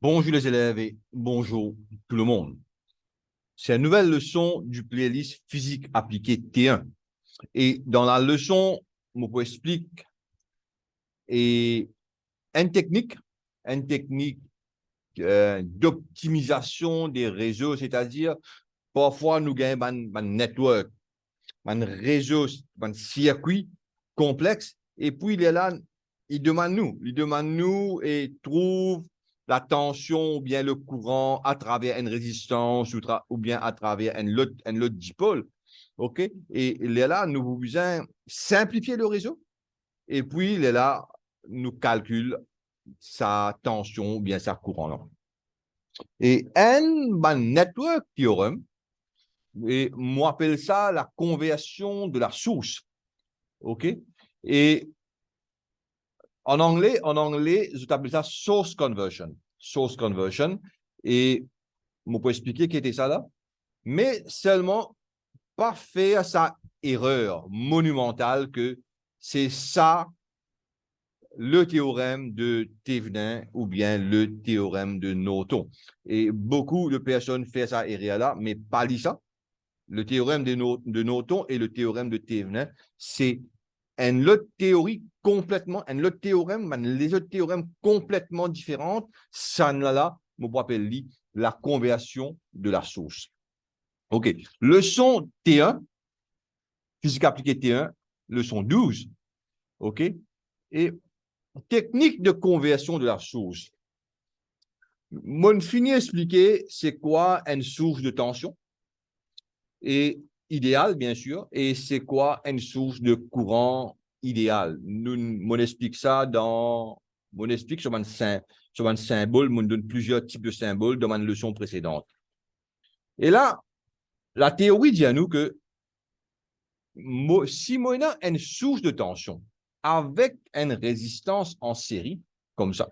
Bonjour les élèves et bonjour tout le monde. C'est une nouvelle leçon du playlist physique appliquée T1. Et dans la leçon, je vous explique et une technique d'optimisation des réseaux, c'est-à-dire parfois nous gagnons un network, un réseau, un circuit complexe, et puis il est là, il demande nous et trouve la tension ou bien le courant à travers une résistance ou bien à travers un lot dipôle. OK? Et il est là, nous voulons simplifier le réseau, et puis il est là, nous calcule sa tension ou bien sa courant. Là. Et un network theorem, et moi appelle ça la conversion de la source. OK? Et en anglais, je t'appelle ça source conversion. Source conversion. Et on peut expliquer qui était ça là, mais seulement pas faire sa erreur monumentale que c'est ça le théorème de Thévenin ou bien le théorème de Norton. Et beaucoup de personnes font ça erreur là, mais pas dit ça. Le théorème de Norton et le théorème de Thévenin, c'est une autre théorie complètement, un autre théorème, les autres théorèmes complètement différentes, ça là, on peut appeler la conversion de la source. OK. Leçon T1, physique appliquée T1, leçon 12. OK. Et technique de conversion de la source. Mon fini expliquer c'est quoi une source de tension et idéale, bien sûr, et c'est quoi une source de courant idéal. On explique ça on explique sur un symbole, on donne plusieurs types de symboles dans ma leçon précédente. Et là, la théorie dit à nous que si on a une source de tension avec une résistance en série, comme ça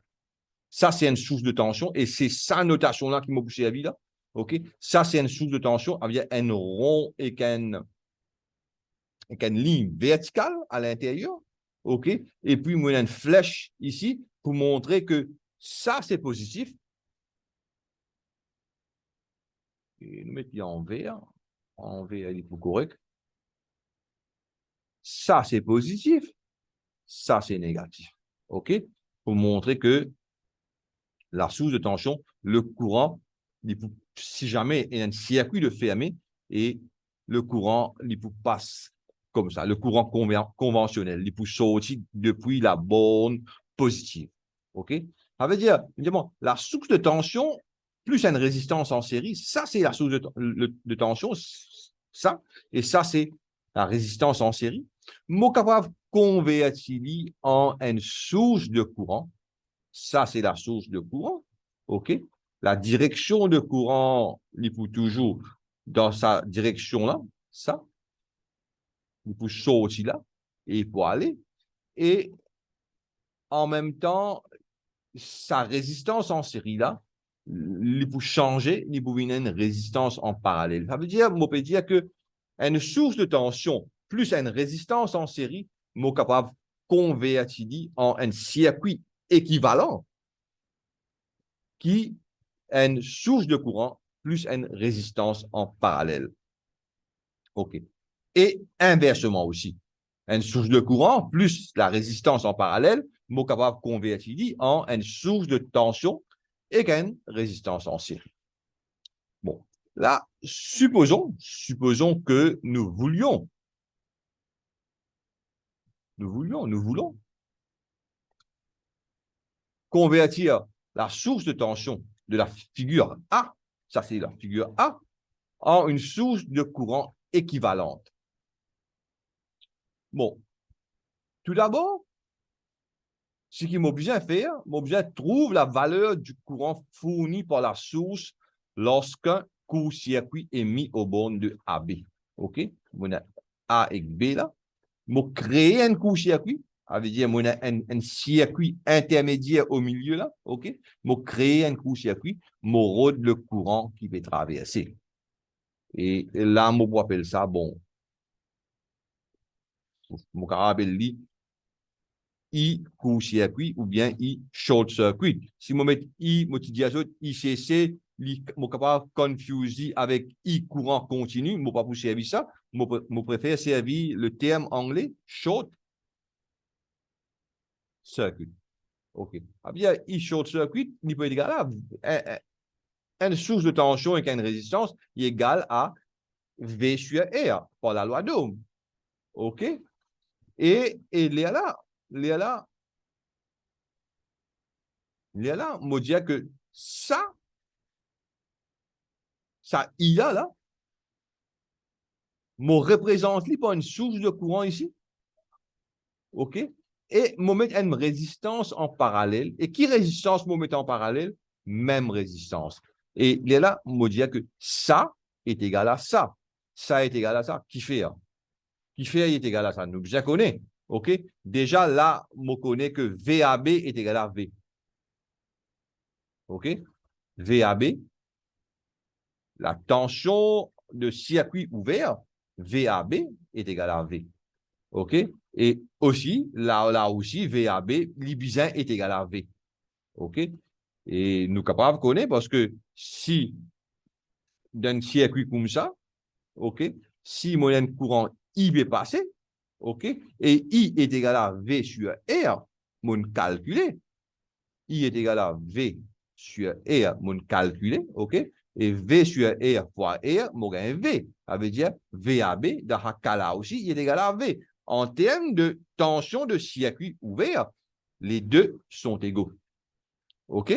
c'est une source de tension et c'est sa notation-là qui m'a poussé la vie là. OK? Ça, c'est une source de tension avec un rond et qu'une ligne verticale à l'intérieur. OK? Et puis, moi, il y a une flèche ici pour montrer que ça, c'est positif. Et nous mettons en vert. En vert, il est plus correct. Ça, c'est positif. Ça, c'est négatif. OK? Pour montrer que la source de tension, le courant, si jamais il y a un circuit de fermé et le courant, il passe comme ça, le courant conventionnel, il peut sortir depuis la borne positive. OK? Ça veut dire, évidemment, la source de tension plus une résistance en série, ça, c'est la source de tension, ça, et ça, c'est la résistance en série. Mon capable convertir en une source de courant. Ça, c'est la source de courant. OK? La direction de courant, il faut toujours dans sa direction-là, ça, il faut sortir là, et il faut aller. Et en même temps, sa résistance en série là, il faut changer, il faut venir une résistance en parallèle. Ça veut dire, on peut dire que une source de tension plus une résistance en série, on est capable de convertir en un circuit équivalent qui une source de courant plus une résistance en parallèle. OK. Et inversement aussi. Une source de courant plus la résistance en parallèle, nous sommes capables de convertir en une source de tension et une résistance en série. Bon, là, supposons que nous voulons convertir la source de tension de la figure A, ça c'est la figure A, en une source de courant équivalente. Bon, tout d'abord, ce qui m'a besoin de faire, m'a besoin de trouver la valeur du courant fourni par la source lorsqu'un court-circuit est mis aux bornes de AB. OK? On a A et B là. Je créer un court-circuit, ça veut dire on a un circuit intermédiaire au milieu là. OK? Je créer un court-circuit, je rôde le courant qui va traverser. Et là, je appelle ça, bon, je appelle I court-circuit ou bien I short-circuit. Si je mets I, je dis ICC, je suis capable de confuser avec I courant continu, je ne peux pas servir ça. Je préfère servir le terme anglais short circuit. OK. Ah bien, I short circuit, il peut être égal à une source de tension avec une résistance est égale à V sur R par la loi d'Ohm. OK? Et Léa là, on dire que ça IA là, me représente pas une source de courant ici. OK? Et me mettre une résistance en parallèle. Et qui résistance me met en parallèle? Même résistance. Et là, on dire que ça est égal à ça. Ça est égal à ça. Qui fait? Qui fait est égal à ça. Nous, je connais. OK? Déjà, là, je connais que VAB est égal à V. OK? VAB, la tension de circuit ouvert, VAB est égal à V. OK? Et aussi, là aussi, VAB, l'Ibizin est égal à V. OK? Et nous sommes capables de connaître parce que si dans un circuit comme ça, OK, si moyenne courant I est passé, OK, et I est égal à V sur R, mon calculé, I est égal à V sur R, mon calculé, OK, et V sur R fois R, mon V. Ça veut dire VAB, dans ce cas-là aussi, il est égal à V. En termes de tension de circuit ouvert, les deux sont égaux. OK?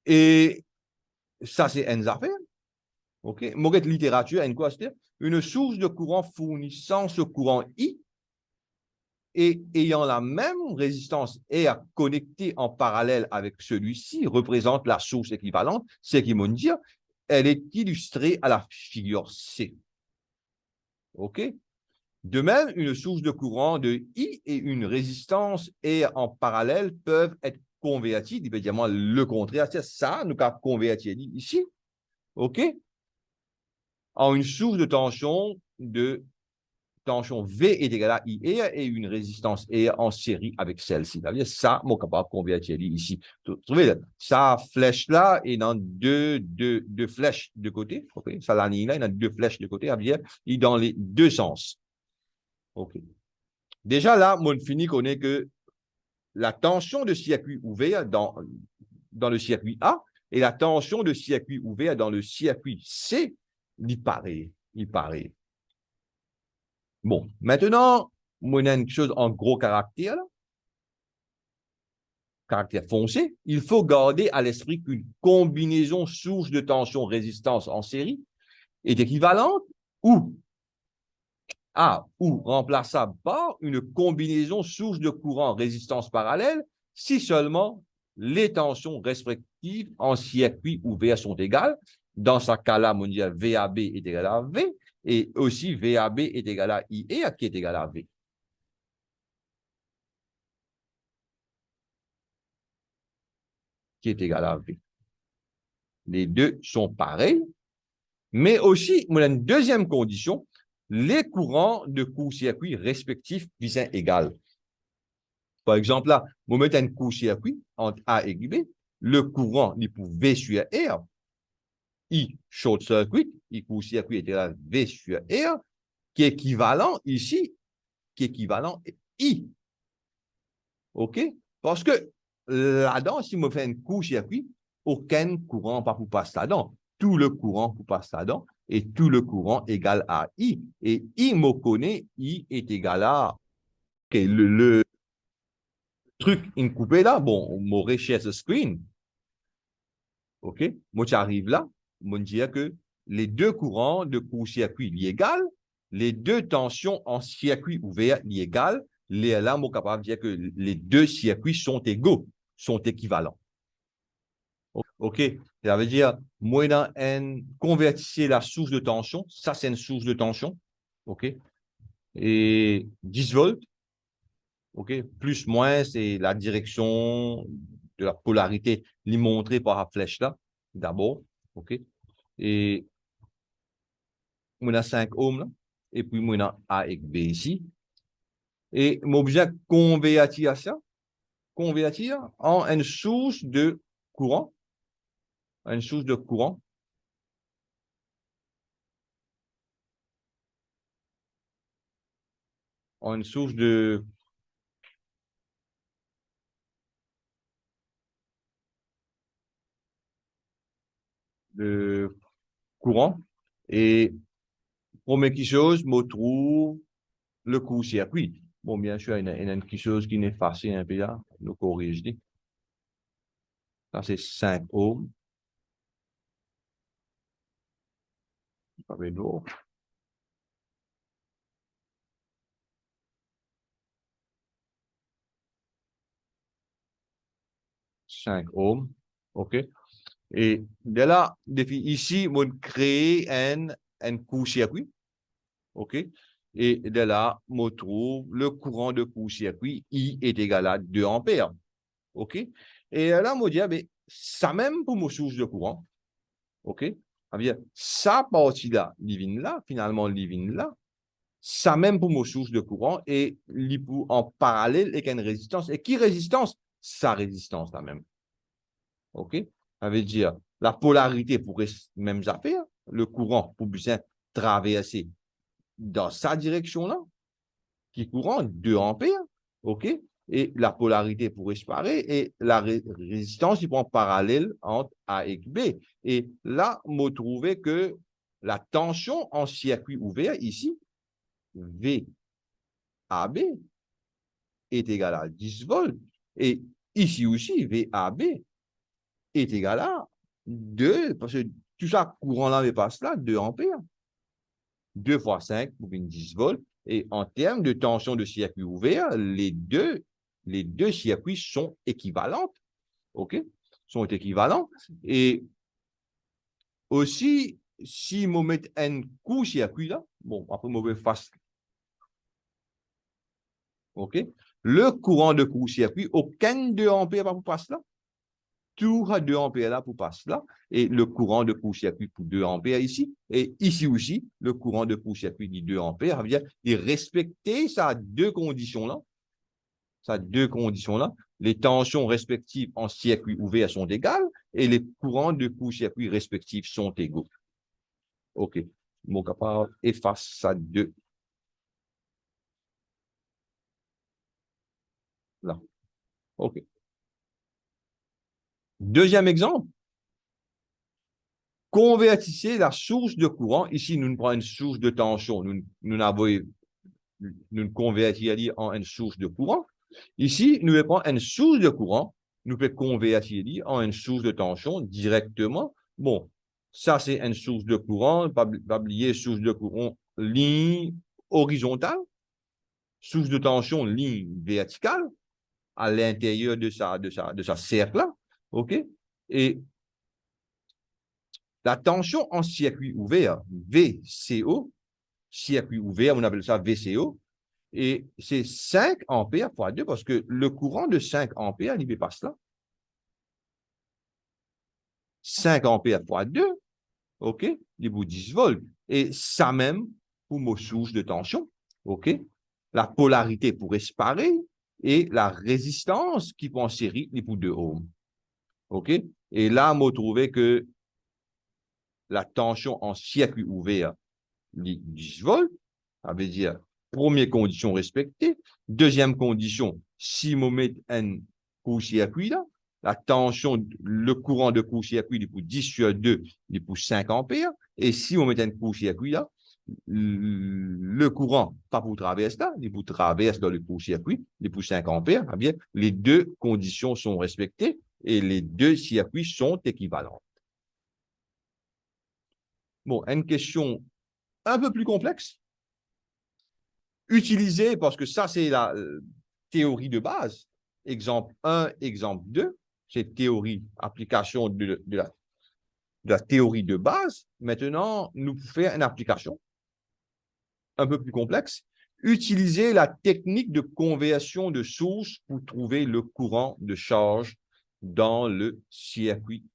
Et ça, c'est une affaire. OK? Mauvaise littérature, une quoi, c'est une source de courant fournissant ce courant I et ayant la même résistance R connectée en parallèle avec celui-ci représente la source équivalente, c'est qui vont dire, elle est illustrée à la figure C. OK? De même, une source de courant de I et une résistance R en parallèle peuvent être converties, évidemment le contraire, c'est ça, nous avons converti ici, OK? En une source de tension V est égale à IR et une résistance R en série avec celle-ci. C'est-à-dire ça, mon capable de convertir ici. Vous trouvez, ça flèche là et dans deux flèches de côté. Okay? Ça, la ligne là, il y a deux flèches de côté. C'est-à-dire, il dans les deux sens. OK. Déjà là, mon fini connaît que la tension de circuit ouvert dans le circuit A et la tension de circuit ouvert dans le circuit C, il paraît. Bon, maintenant, on a une chose en gros caractère, là, caractère foncé. Il faut garder à l'esprit qu'une combinaison source de tension-résistance en série est équivalente ou remplaçable par une combinaison source de courant résistance parallèle si seulement les tensions respectives en circuit ouvert sont égales. Dans ce cas-là, on dit VAB est égal à V et aussi VAB est égal à IE qui est égal à V. Qui est égal à V. Les deux sont pareils, mais aussi, on a une deuxième condition, les courants de court-circuit respectifs sont égaux. Par exemple, là, on met un court-circuit entre A et B, le courant est pour V sur R, I short-circuit, I court-circuit est égal à V sur R, qui est équivalent ici, qui est équivalent I. OK? Parce que là-dedans, si on fait un court-circuit, aucun courant ne peut passer là-dedans. Tout le courant peut passer là-dedans et tout le courant égal à I. Et I me connaît, I est égal à okay, le truc in coupé là, bon, m'aurait share ce screen. OK? Moi, j'arrive là, moi, je dire que les deux courants de court-circuit sont égaux, les deux tensions en circuit ouvert sont égales, là, je suis capable de dire que les deux circuits sont égaux, sont équivalents. OK? Ça veut dire, moi, convertissez la source de tension, ça, c'est une source de tension. OK? Et 10 volts, OK? Plus, moins, c'est la direction de la polarité, montrée par la flèche là, d'abord. OK? Et on a 5 ohms là, et puis on a A et B ici. Et mon besoin convertir ça, convertir en une source de courant, une source de courant, en une source de courant. Et première chose, je trouve le court-circuit. Bon, bien sûr, il y a quelque chose qui n'est facile un peu là, nous corrige. Ça, c'est 5 ohms. Avec l'eau. 5 ohms. OK. Et de là, ici, on crée un court-circuit. OK. Et de là, on trouve le courant de court-circuit, I est égal à 2 ampères. OK. Et là, on dit, ah, ben, ça même pour mon source de courant. OK. Ça veut dire, ça partie-là, living là, finalement, living là, ça même pour mon source de courant et en parallèle avec une résistance. Et qui résistance? Sa résistance là même. OK? Ça veut dire la polarité pourrait même affaires, le courant pour bien traverser dans sa direction-là, qui courant 2 ampères, OK? Et la polarité pourrait se parer et la résistance, il prend parallèle entre A et B. Et là, on trouvait que la tension en circuit ouvert ici, VAB, est égale à 10 volts. Et ici aussi, VAB est égal à 2, parce que tout ça, courant là, mais passe là, 2 ampères. 2 fois 5 pour 10 volts. Et en termes de tension de circuit ouvert, les deux circuits sont équivalents. OK? Sont équivalents. Et aussi, si on met un court-circuit là, bon, après, on va faire OK? Le courant de court-circuit, aucun 2 ampères pour passer là. Tout à 2 ampères là pour passer là. Et le courant de court-circuit pour 2 ampères ici. Et ici aussi, le courant de court-circuit dit 2 ampères. Ça veut dire il respecter ces deux conditions-là. Ces deux conditions-là. Les tensions respectives en circuit ouvert sont égales et les courants de court-circuit respectifs sont égaux. OK. Mon capable efface ça deux. Là. OK. Deuxième exemple. Convertissez la source de courant. Ici, nous prenons une source de tension. Nous convertir en une source de courant. Ici, nous prenons une source de courant. Nous pouvons convertir en une source de tension directement. Bon, ça, c'est une source de courant. Pas oublier source de courant, ligne horizontale. Source de tension, ligne verticale à l'intérieur de sa cercle-là. OK? Et la tension en circuit ouvert, VCO, circuit ouvert, on appelle ça VCO, et c'est 5 ampères fois 2 parce que le courant de 5 ampères, il passe là. 5 ampères fois 2, OK, il vaut 10 volts. Et ça même pour nos sources de tension, OK, la polarité pourrait se parer et la résistance qui prend en série, il pour 2 ohms. OK, et là, on trouvé que la tension en circuit ouvert, 10 volts, ça veut dire première condition respectée. Deuxième condition, si on met un court-circuit là, la tension, le courant de court-circuit, il est pour 10 sur 2, il est pour 5 ampères. Et si on met un court-circuit là, le courant, pas pour traverser là, il est pour traverser dans le court-circuit, il est pour 5 ampères. Eh bien, les deux conditions sont respectées et les deux circuits sont équivalents. Bon, une question un peu plus complexe. Utiliser, parce que ça, c'est la théorie de base. Exemple 1, exemple 2, c'est théorie, application de la théorie de base. Maintenant, nous faisons une application un peu plus complexe. Utiliser la technique de conversion de source pour trouver le courant de charge dans le circuit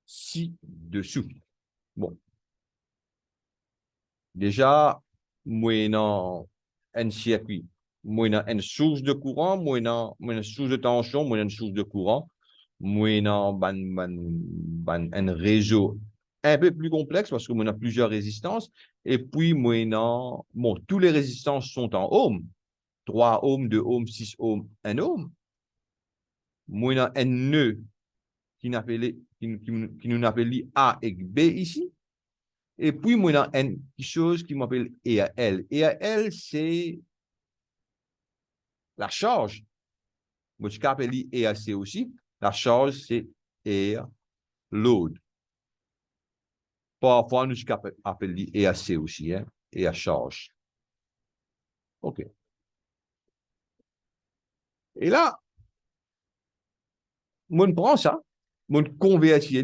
ci-dessous. Bon. Déjà, moyennant un circuit moi, une source de courant, moi, une source de tension, moi, une source de courant, moi, un réseau un peu plus complexe parce que moi, on a plusieurs résistances. Et puis, moi, bon, toutes les résistances sont en ohms. 3 ohms, 2 ohms, 6 ohms, 1 ohm. Moi, un nœud qui nous appelle A et B ici. Et puis, moi, une chose qui m'appelle EAL. EAL, c'est la charge. Moi, je appelle EAC aussi. La charge, c'est air load. Parfois, nous appelons EAC aussi, hein, et à charge. OK. Et là, moi, je prends ça, moi, je convertis,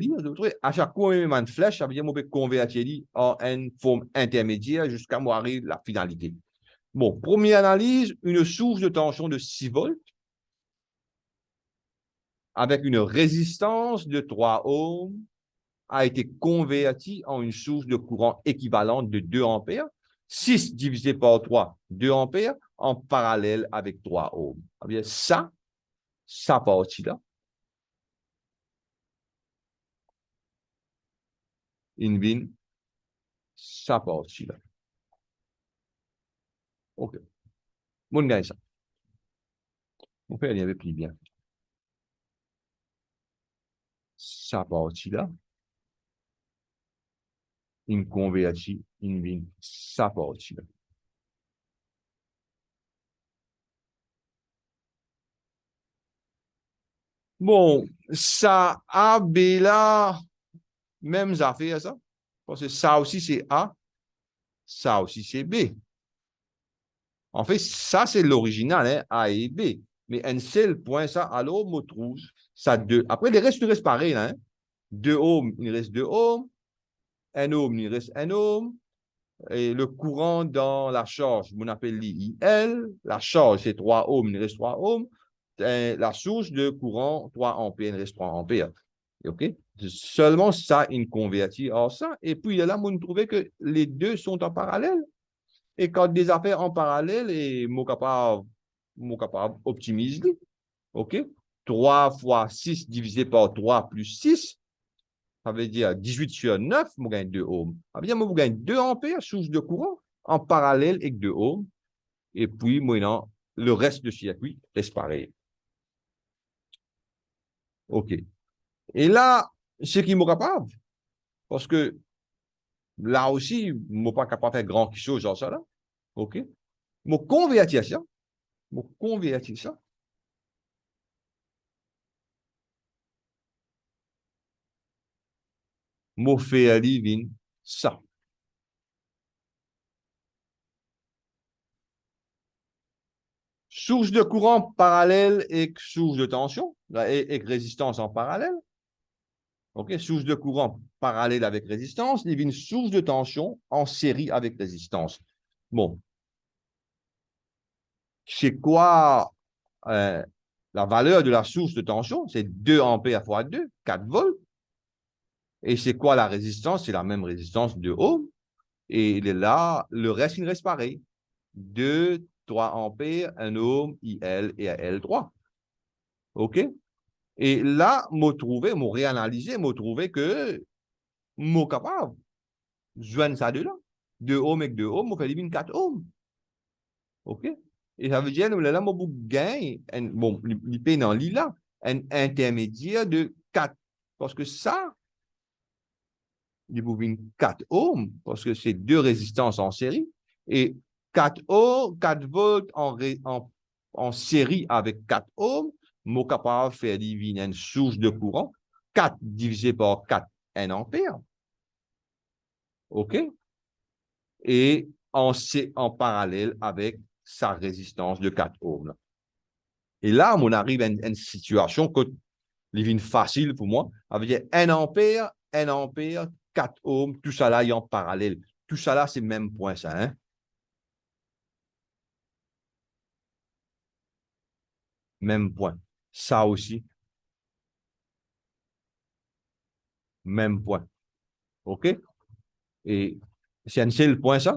à chaque fois, je mets une flèche, ça veut dire que je peux convertir en une forme intermédiaire jusqu'à moi arriver à la finalité. Bon, première analyse, une source de tension de 6 volts avec une résistance de 3 ohms a été convertie en une source de courant équivalente de 2 ampères. 6 divisé par 3, 2 ampères, en parallèle avec 3 ohms. Ça partie-là, in ça partie-là. OK. Mon gars, ça. Mon père, il avait pris bien. Ça partie-là, in converti, in ça partie-là. Bon, ça, A, B là, mêmes affaires, ça. Parce que ça aussi, c'est A, ça aussi, c'est B. En fait, ça, c'est l'original, hein, A et B. Mais un seul point, ça, alors, on trouve ça 2. Après, les restes restent pareils, là, hein. 2 ohms, il reste 2 ohms. 1 ohm, il reste 1 ohm. Et le courant dans la charge, on appelle l'IL. La charge, c'est 3 ohms, il reste 3 ohms. Et la source de courant, 3 ampères, il reste 3 ampères. OK? Seulement ça, il convertit en ça. Et puis, là, on trouvait que les deux sont en parallèle. Et quand des affaires en parallèle, et mon capable optimiser. OK? 3 fois 6 divisé par 3 plus 6, ça veut dire 18 sur 9, je gagne 2 ohms. Ça veut dire que je gagne 2 ampères, source de courant, en parallèle avec 2 ohms. Et puis, maintenant, le reste du circuit reste pareil. OK. Et là, ce qui est capable, parce que là aussi, je ne suis pas capable de faire grand chose genre ça là. OK? Je convertir ça. Je convertir ça. Je fais ça. Source de courant parallèle et source de tension, et résistance en parallèle. OK? Source de courant parallèle avec résistance, il y a une source de tension en série avec résistance. Bon, c'est quoi la valeur de la source de tension? C'est 2 ampères fois 2, 4 volts. Et c'est quoi la résistance? C'est la même résistance de ohm. Et là, le reste, il reste pareil. 2, 3 ampères, 1 ohm, IL et L3. OK? Et là, moi réanalysé, moi trouvé que moi capable de joindre ça de là. 2 ohms avec 2 ohms, moi fait 4 ohms. OK? Et ça veut dire, là, moi, gagne, bon, il paye dans l'ILA, un intermédiaire de 4. Parce que ça, il vous 4 ohms, parce que c'est deux résistances en série. Et 4 ohms, 4 volts en série avec 4 ohms, moi capable de faire une source de courant. 4 divisé par 4, 1 ampère. OK? Et en parallèle avec sa résistance de 4 ohms. Et là, on arrive à une situation que est facile pour moi, avec 1 ampère, 4 ohms, tout ça là est en parallèle. Tout ça là, c'est le même point, ça. Hein? Même point. Ça aussi, même point. OK? Et c'est un seul point, ça.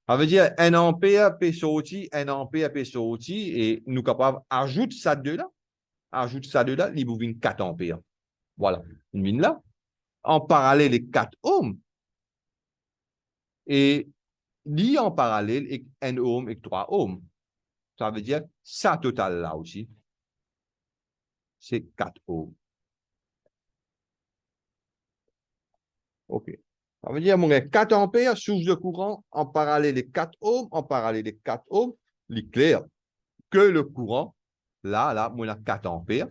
Ça veut dire 1 ampère peut sortir, 1 ampère peut sortir, et nous sommes capables d'ajouter ça de là, il vous vient 4 ampères. Voilà, une mine là. En parallèle, les 4 ohms, et lié en parallèle avec 1 ohm et 3 ohms. Ça veut dire, ça total là aussi, c'est 4 ohms. OK. Ça veut dire, mon gars, 4 ampères, source de courant, en parallèle les 4 ohms, en parallèle les 4 ohms, il est clair que le courant, là, on a 4 ampères,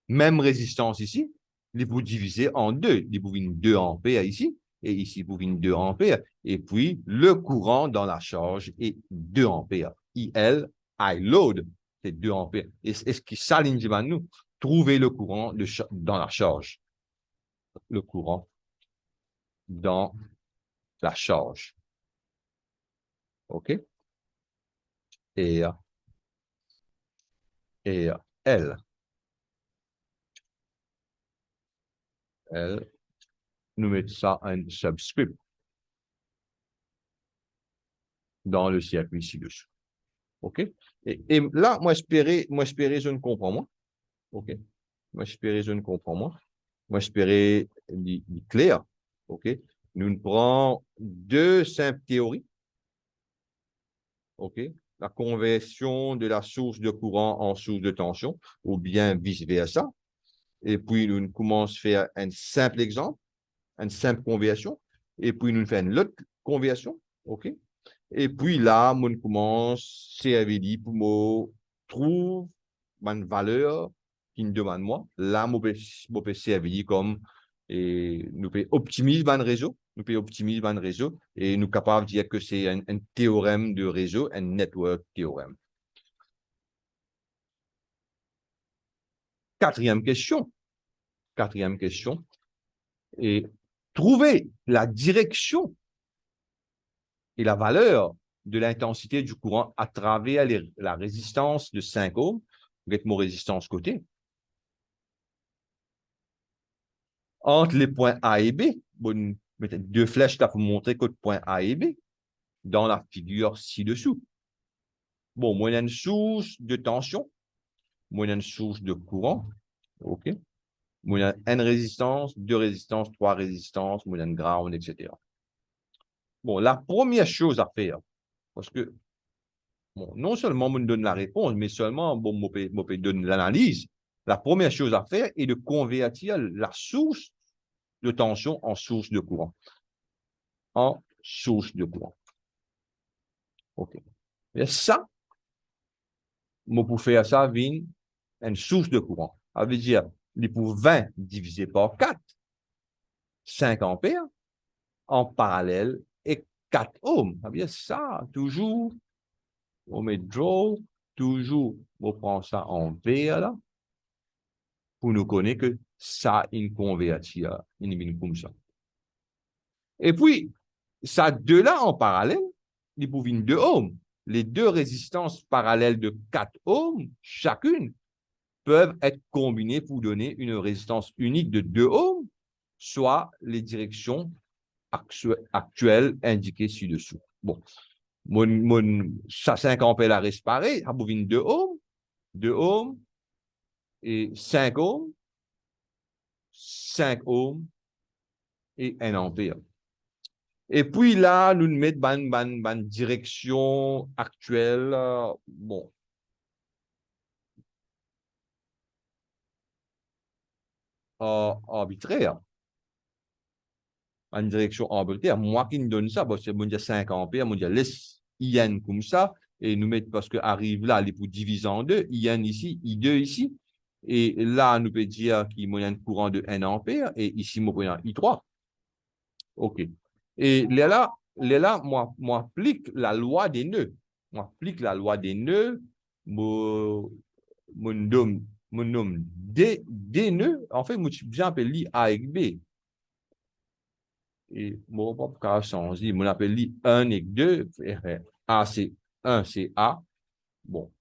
même résistance ici, il faut diviser en deux. Il faut une 2 ampères ici, et ici, pour une 2 ampères. Et puis, le courant dans la charge est 2 ampères. IL, I load, c'est 2 ampères. Et ce qui s'aligne devant nous, trouver le courant dans la charge. Le courant dans la charge. OK? Et L. L, nous mettons ça en subscript dans le circuit ci-dessous. OK? Et là, moi, espérer, je ne comprends moins. OK? Moi, espérer, je ne comprends moins. Moi, espérer, clair. OK? Nous prenons deux simples théories. OK? La conversion de la source de courant en source de tension, ou bien vice-versa. Et puis, nous commençons à faire un simple exemple, une simple conversion. Et puis, nous faisons l'autre conversion. OK? Et puis là, on commence à servir pour me trouver une valeur qui me demande moi. Là, je peux servir comme et nous peut optimiser le réseau. Nous peut optimiser le réseau et nous sommes capables de dire que c'est un théorème de réseau, un network théorème. Quatrième question. Quatrième question. Et trouver la direction et la valeur de l'intensité du courant à travers la résistance de 5 ohms, avec mon résistance côté, entre les points A et B. Bon, deux flèches là pour montrer que le point A et B dans la figure ci-dessous. Bon, moi, il y a une source de tension, moi, il y a une source de courant, OK? Moi, il y a une résistance, deux résistances, trois résistances, moi, il y a une ground, etc. Bon, la première chose à faire, parce que bon, non seulement on me donne la réponse, mais seulement bon, me donne l'analyse. La première chose à faire est de convertir la source de tension en source de courant. En source de courant. OK. Et ça, pour faire ça, vient une source de courant. Ça veut dire, il pour 20 divisé par 4, 5 ampères, en parallèle, et 4 ohms. Ça veut dire ça, toujours, on met draw, toujours, on prend ça en vert, là, pour nous connaître que ça, il convertit, il vient comme ça. Et puis, ça deux-là en parallèle, il pour 2 ohms. Les deux résistances parallèles de 4 ohms, chacune, peuvent être combinées pour donner une résistance unique de 2 ohms, soit les directions actuelles indiquées ci-dessous. Bon, ça 5 ampères reste pareil, ça bovine 2 ohms et 5 ohms, 5 ohms et 1 ampère. Et puis là, nous mettons une direction actuelle, bon, arbitraire. En direction arbitraire. Moi qui me donne ça, c'est mon 5 ampères, mon laisse IN comme ça, et nous mettre, parce que arrive là, les pour diviser en deux, IN ici, I2 ici, et là, nous peut dire qu'il y a un courant de 1 ampère, et ici, mon courant I3. OK. Et là, moi, applique la loi des nœuds. Moi, applique la loi des nœuds, mon nom des nœuds, en fait, moi, j'appelle A avec B. Et mon propre changer, on appelle 1 et 2, A c'est 1, c'est A. Bon,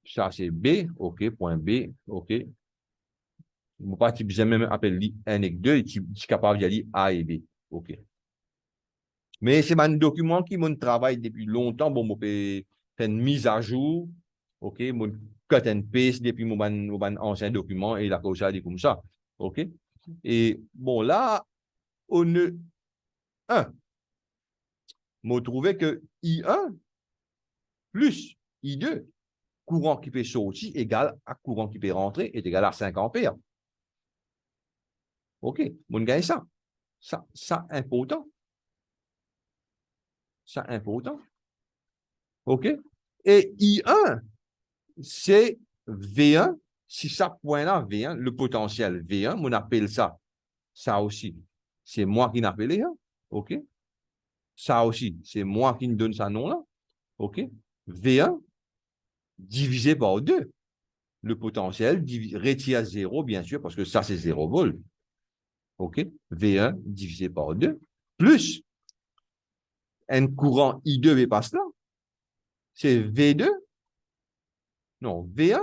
ça c'est B, OK, point B, OK. Mon pas même appeler 1 et 2, je suis capable de dire A et B, OK. Mais c'est un document qui mon travail depuis longtemps. Bon, moi, fait une mise à jour. OK, mon cut and paste depuis mon ancien document et la cause ça dit comme ça. OK? Et bon, là, on a un. Moi, trouvé que I1 plus I2, courant qui peut sortir égal à courant qui peut rentrer est égal à 5 ampères. OK, mon gagne ça. Ça important. Ça important. OK? Et I1, c'est V1. Si ça point-là, V1, le potentiel V1, on appelle ça. Ça aussi, c'est moi qui l'appelle. OK? Ça aussi, c'est moi qui me donne ça nom-là. OK? V1 divisé par 2. Le potentiel retire à 0, bien sûr, parce que ça, c'est 0 volts. OK? V1 divisé par 2, plus un courant I2 est pas cela. C'est V2, non, V1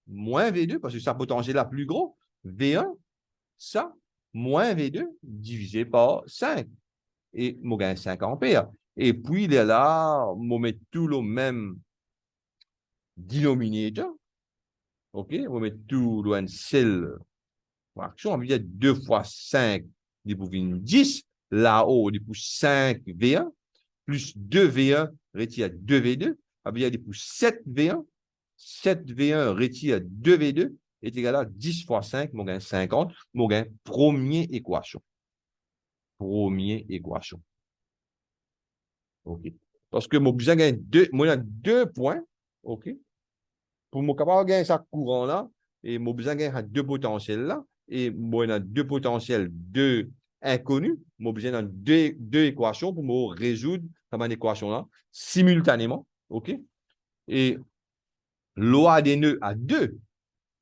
moins V2, parce que ça potentiel là plus gros. V1, ça, moins V2 divisé par 5. Et je gagne 5 ampères. Et puis, il est là, je mets tout le même dénominateur. OK? Je mets tout le même seul fraction. On veut dire 2 fois 5, il pour 10. Là-haut, il pour 5 V1, plus 2 V1 retire 2 V2. Ça veut dire il pour 7 V1. 7 V1 retire 2 V2 est égal à 10 fois 5, je gagne 50. Je gagne première équation. Première équation. OK. Parce que mon besoin gagne moi, 2 points. OK. Pour mon capable de gagner ce courant-là, et mon besoin gagne 2 potentiels-là, et moi, j'ai 2 potentiels, 2 inconnus. Mon besoin a deux équations pour me résoudre cette équation-là simultanément. OK. Et loi des nœuds à 2.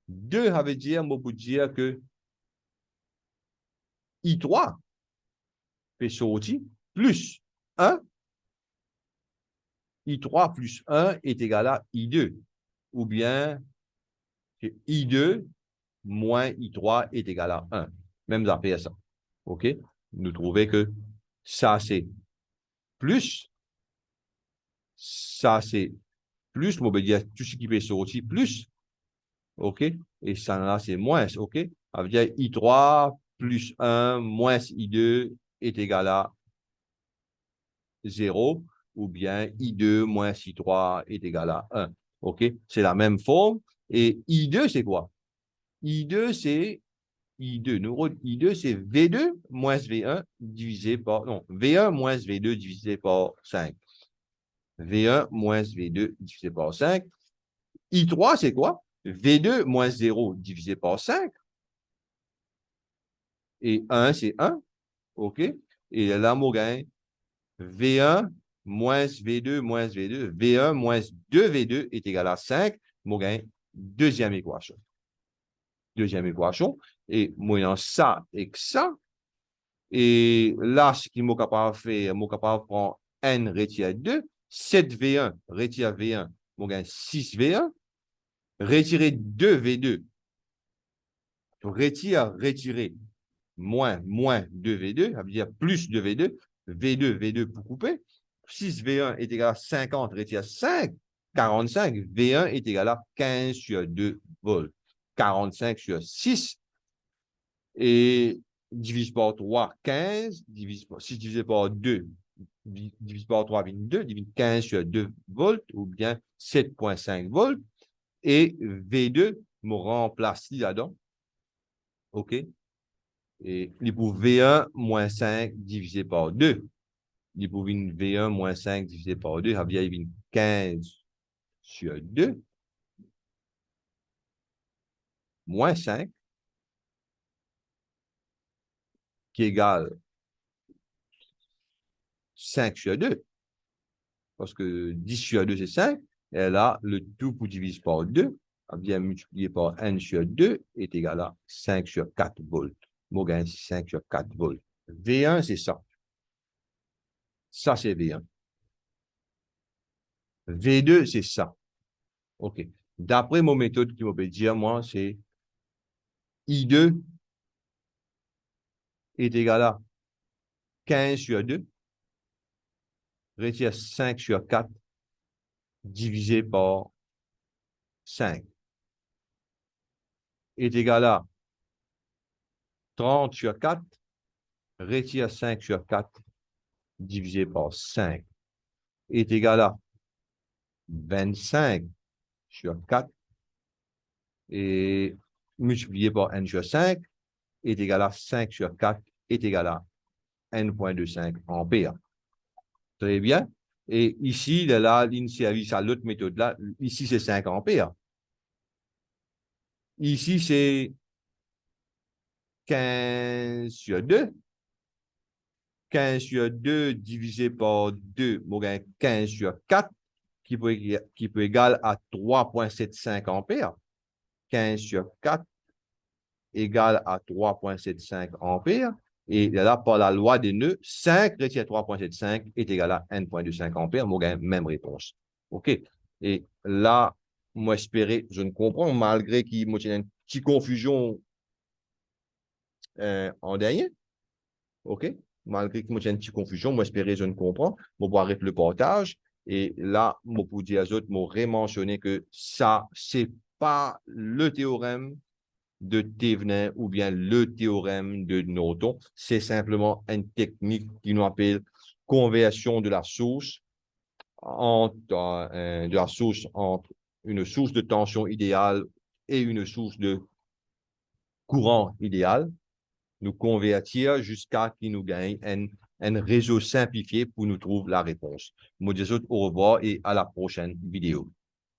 2, ça veut dire, moi, pour dire que I3 peut sortir plus 1. I3 plus 1 est égal à I2. Ou bien que I2 moins I3 est égal à 1. Même affaire ça. OK? Nous trouvons que ça, c'est plus. Ça, c'est plus. On peut dire tout ce qui peut sortir plus. OK? Et ça, là, c'est moins. OK? Ça veut dire I3 plus 1 moins I2 est égal à 0. Ou bien I2 moins I3 est égal à 1. OK? C'est la même forme. Et I2, c'est quoi? I2, c'est I2, c'est V2 moins V1 divisé par, non, V1 moins V2 divisé par 5. V1 moins V2 divisé par 5. I3, c'est quoi? V2 moins 0 divisé par 5. Et 1, c'est 1. OK? Et là, on gagne V1 moins V2 moins V2. V1 moins 2V2 est égal à 5. On gagne deuxième équation. Deuxième équation. Et moyennant ça et que ça, et là, ce qu'il est capable de faire, je capable de prendre N retire 2, 7V1 retire V1, je gagne 6V1, retirer 2V2, retirer moins 2V2, ça veut dire plus 2V2, V2 pour couper, 6V1 est égal à 50, retire 5, 45, V1 est égal à 15 sur 2 volts, 45 sur 6, et divise par 3, 15, 6 divisé par 2, divise par 3, 2, divise 15 sur 2 volts, ou bien 7,5 volts, et V2 me remplace là-dedans. OK? Et il pour V1 moins 5 divisé par 2. Il pour V1 moins 5 divisé par 2, ça veut dire 15 sur 2, moins 5, qui égale 5 sur 2. Parce que 10 sur 2, c'est 5. Et là, le tout pour diviser par 2, bien multiplié par n sur 2 est égal à 5 sur 4 volts. Moi, gagne 5 sur 4 volts. V1, c'est ça. Ça, c'est V1. V2, c'est ça. OK. D'après mon méthode qui me dire, moi, c'est I2 est égal à 15 sur 2. retire 5 sur 4 divisé par 5 est égal à 30 sur 4, retire 5 sur 4 divisé par 5 est égal à 25 sur 4 et multiplié par n sur 5 est égal à 5 sur 4 est égal à n.25 ampères. Très bien. Et ici, là, il service à l'autre méthode là. Ici, c'est 5 ampères. Ici, c'est 15 sur 2. 15 sur 2 divisé par 2, on gagne 15 sur 4, qui peut égal à 3,75 ampères. 15 sur 4 égale à 3,75 ampères. Et là, par la loi des nœuds, 5 retire 3,75 est égal à 1,25 ampères. On gagne même réponse. OK? Et là, moi, espérer, je ne comprends, malgré qu'il y ait une petite confusion en dernier. OK? Malgré qu'il y ait une petite confusion, moi, espérer, je ne comprends. Je vais arrêter le partage. Et là, je peux dire aux autres, je vais rementionner que ça, ce n'est pas le théorème de Thevenin ou bien le théorème de Norton. C'est simplement une technique qui nous appelle conversion de la source entre une source de tension idéale et une source de courant idéal, nous convertir jusqu'à qu'il nous gagne un réseau simplifié pour nous trouver la réponse. Moi, je vous dis au revoir et à la prochaine vidéo.